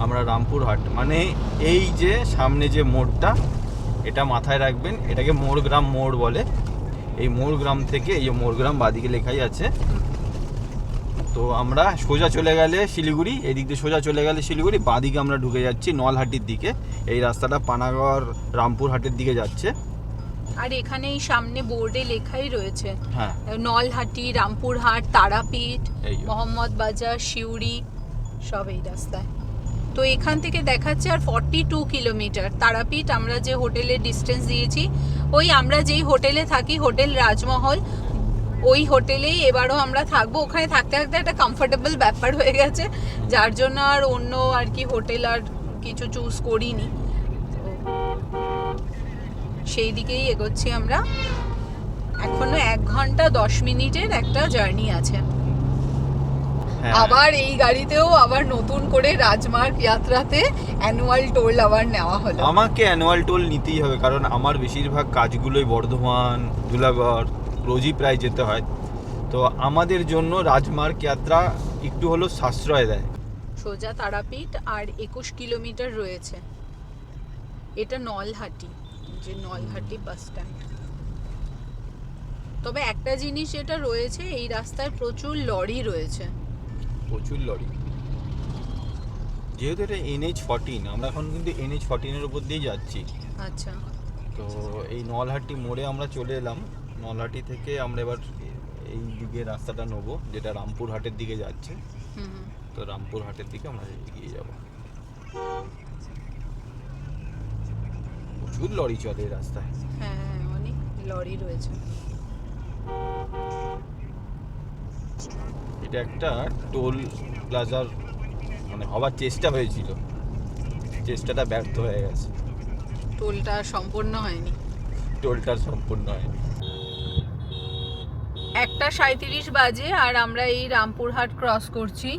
B: আমরা রামপুরহাট, মানে এই যে সামনে যে মোড়টা, এটা মাথায় রাখবেন, এটাকে মোরগ্রাম মোড় বলে। এই মোরগ্রাম থেকে, এই যে মোরগ্রাম বাঁদিকে লেখাই আছে। তো আমরা সোজা চলে গেলে শিলিগুড়ি, এদিক দিয়ে সোজা চলে গেলে শিলিগুড়ি, বাঁদিকে আমরা ঢুকে যাচ্ছি নলহাটির দিকে। এই রাস্তাটা পানাগড় রামপুরহাটের দিকে যাচ্ছে।
A: আর এখানে এই সামনে বোর্ডে লেখাই রয়েছে,
B: হ্যাঁ,
A: নলহাটি, রামপুরহাট, তারাপীঠ,
B: এই
A: মোহাম্মদ বাজার, সিউড়ি, সব এই রাস্তায়। তো এখান থেকে দেখাচ্ছে আর 42 কিলোমিটার। তারাপীঠ আমরা যে হোটেলের ডিস্টেন্স দিয়েছি, ওই আমরা যেই হোটেলে থাকি, হোটেল রাজমহল, ওই হোটেলেই এবারও আমরা থাকবো। ওখানে থাকতে থাকতে একটা কমফোর্টেবল ব্যাপার হয়ে গেছে, যার জন্য আর অন্য আর কি হোটেল আর কিছু চুজ করিনি। সেই দিকেই এগোচ্ছি আমরা। এখনো 1 ঘন্টা 10 মিনিটের একটা জার্নি আছে।
B: হ্যাঁ।
A: আবার এই গাড়িতেও আবার নতুন করে রাজমার্গ যাত্রাতে অ্যানুয়াল টোল আবার নেওয়া হলো।
B: আমাকে অ্যানুয়াল টোল নিতেই হবে, কারণ আমার বেশিরভাগ কাজগুলোই বর্ধমান, ধুলাগড়, রোজই প্রায় যেতে হয়। তো আমাদের জন্য রাজমার্গ যাত্রা একটু হলেও সাশ্রয় দেয়।
A: সোজা তারাপীঠ আর 21 কিলোমিটার রয়েছে। এটা নলহাটি, যে নলহাটি বাস স্ট্যান্ড। তবে একটা জিনিস যেটা রয়েছে, এই রাস্তায় প্রচুর লরি রয়েছে।
B: প্রচুর লরি, যেহেতু এটা NH14, আমরা এখন কিন্তু NH14 উপর দিয়ে যাচ্ছি।
A: আচ্ছা,
B: তো এই নলহাটি মোড়ে আমরা চলে এলাম। নলহাটি থেকে আমরা এবার এই দিকে রাস্তাটা নেবো, যেটা রামপুরহাটের দিকে যাচ্ছে।
A: হুম।
B: তো রামপুরহাটের দিকে আমরা এগিয়ে যাব। প্রচুর লরি চলে এই রাস্তায়।
A: হ্যাঁ, অনেক লরি রয়েছে।
B: এটা একটা টোল প্লাজার মানে হবার চেষ্টা হয়েছিল, চেষ্টাটা ব্যর্থ হয়ে গেছে।
A: টোলটা সম্পূর্ণ হয়নি।
B: টোলটা সম্পূর্ণ হয়নি।
A: 1:37 বাজে আর আমরা এই রামপুরহাট ক্রস করছি।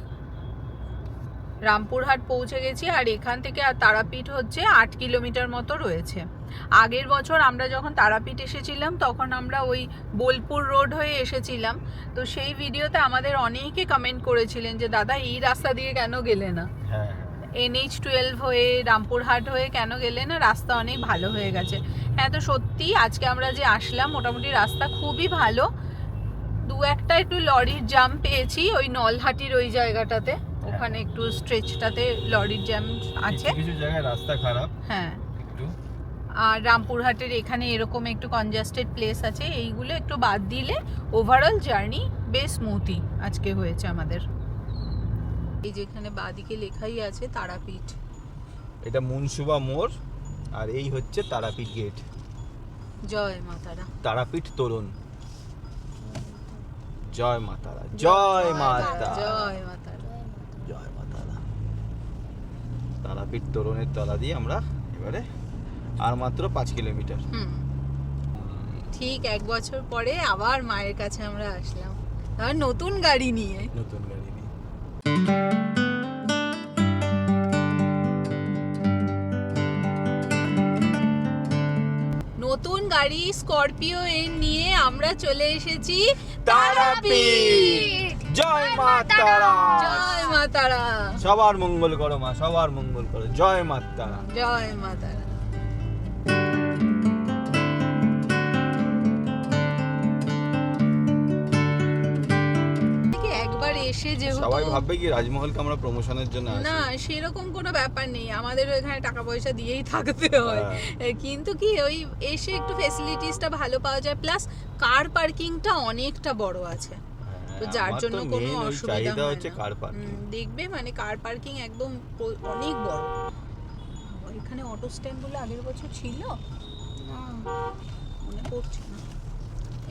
A: রামপুরহাট পৌঁছে গেছি আর এখান থেকে আর তারাপীঠ হচ্ছে 8 কিলোমিটার মতো রয়েছে। আগের বছর আমরা যখন তারাপীঠ এসেছিলাম তখন আমরা ওই বোলপুর রোড হয়ে এসেছিলাম। তো সেই ভিডিওতে আমাদের অনেকে কমেন্ট করেছিলেন যে দাদা এই রাস্তা দিয়ে কেন গেলে না,
B: হ্যাঁ,
A: NH12 হয়ে রামপুরহাট হয়ে কেন গেলে না, রাস্তা অনেক ভালো হয়ে গেছে। হ্যাঁ, তো সত্যি আজকে আমরা যে আসলাম মোটামুটি রাস্তা খুবই ভালো। দু একটা একটু লরির জ্যাম পেয়েছি ওই নলহাটির ওই জায়গাটাতে, ওখানে একটু স্ট্রেচটাতে লরির জ্যাম আছে।
B: কিছু জায়গায় রাস্তা খারাপ
A: হ্যাঁ,
B: একটু।
A: আর রামপুরহাটের এখানে এরকম একটু কনজাস্টেড প্লেস আছে। এইগুলো একটু বাদ দিলে ওভারঅল জার্নি বেশ স্মুথই আজকে হয়েছে আমাদের। এই যেখানে বাঁদিকে লেখাই আছে তারাপীঠ।
B: এটা মুনসুবা মোড় আর এই হচ্ছে তারাপীঠ গেট।
A: জয় মা তারা।
B: তারাপীঠ তোরণ। জয় মা তারা, জয় মাতা,
A: জয় মা তারা।
B: জয় মা তারা। তারাপীঠ তোরণের তলা দিয়ে আমরা এবারে আর মাত্র 5 কিলোমিটার।
A: ঠিক 1 বছর পরে আবার মায়ের কাছে আমরা আসলাম, আর নতুন গাড়ি নিয়ে।
B: নতুন গাড়ি নিয়ে।
A: নতুন গাড়ি স্করপিও এন নিয়ে আমরা চলে এসেছি
B: তারাপীঠ। জয় মা তারা।
A: জয় মা তারা।
B: সবার মঙ্গল করো মা, সবার মঙ্গল করো। জয় মা তারা।
A: জয় মা তারা। একবার এসে যেহেতু
B: সবাই ভাববে কি রাজমহলকে আমরা প্রমোশনের জন্য আসি।
A: না, সেরকম কোনো ব্যাপার নেই, আমাদেরও এখানে টাকা পয়সা দিয়েই থাকতে হয়। কিন্তু কি ওই এসে একটু ফেসিলিটিসটা ভালো পাওয়া যায়, প্লাস কার পার্কিংটা অনেকটা বড় আছে। তো যার জন্য কোনো অসুবিধা হয়
B: হচ্ছে
A: না।
B: Car parking.
A: দেখবে মানে কার পার্কিং একদম অনেক বড়। এখানে অটো স্ট্যান্ড গুলো আগের বছর ছিল না, মনে পড়ছে না।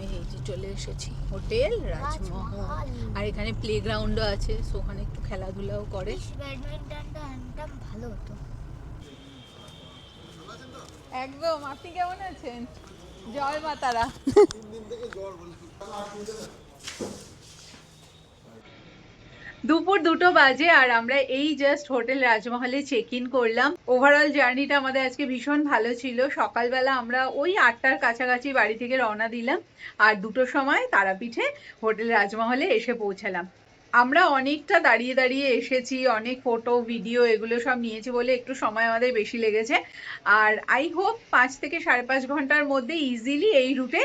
A: এই যে চলে এসেছি হোটেল রাজমহল। আর এখানে প্লেগ্রাউন্ডও আছে, সো ওখানে একটু খেলাধুলাও করে।
C: ব্যাডমিন্টনটা ভালো হতো
A: একদম। আপনি কেমন আছেন? জয় মা তারা। দুপুর 2টো বাজে আর আমরা এই জাস্ট হোটেল রাজমহলে চেক ইন করলাম। ওভারঅল জার্নিটা আমাদের আজকে ভীষণ ভালো ছিল। সকালবেলা আমরা ওই 8টার কাছাকাছি বাড়ি থেকে রওনা দিলাম আর 2টোর সময় তারাপীঠে হোটেল রাজমহলে এসে পৌঁছালাম। আমরা অনেকটা দাঁড়িয়ে দাঁড়িয়ে এসেছি, অনেক ফটো ভিডিও এগুলো সব নিয়েছি বলে একটু সময় আমাদের বেশি লেগেছে। আর আই হোপ 5 থেকে 5.5 ঘন্টার মধ্যে ইজিলি এই রুটে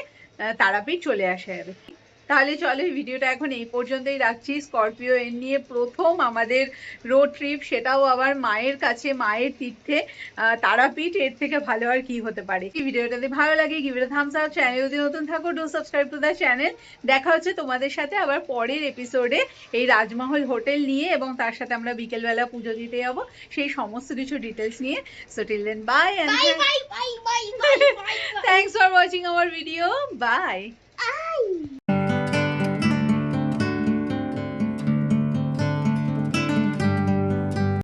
A: তারাপীঠ চলে আসা যাবে। তাহলে চলো এই ভিডিওটা এখন এই পর্যন্তই রাখছি। স্করপিও এন নিয়ে প্রথম আমাদের রোড ট্রিপ, সেটাও আবার মায়ের কাছে, মায়ের তীর্থে তারাপীঠ। এর থেকে ভালো আর কি হতে পারে। এই ভিডিওটা যদি ভালো লাগে give it a Thums up. Channel যদি নতুন থাকো do subscribe to the channel. দেখা হচ্ছে তোমাদের সাথে আবার পরের এপিসোডে এই রাজমহল হোটেল নিয়ে, এবং তার সাথে আমরা বিকেলবেলা পুজো দিতে যাবো, সেই সমস্ত কিছু ডিটেলস নিয়ে। So till then bye and thanks for watching our video. By.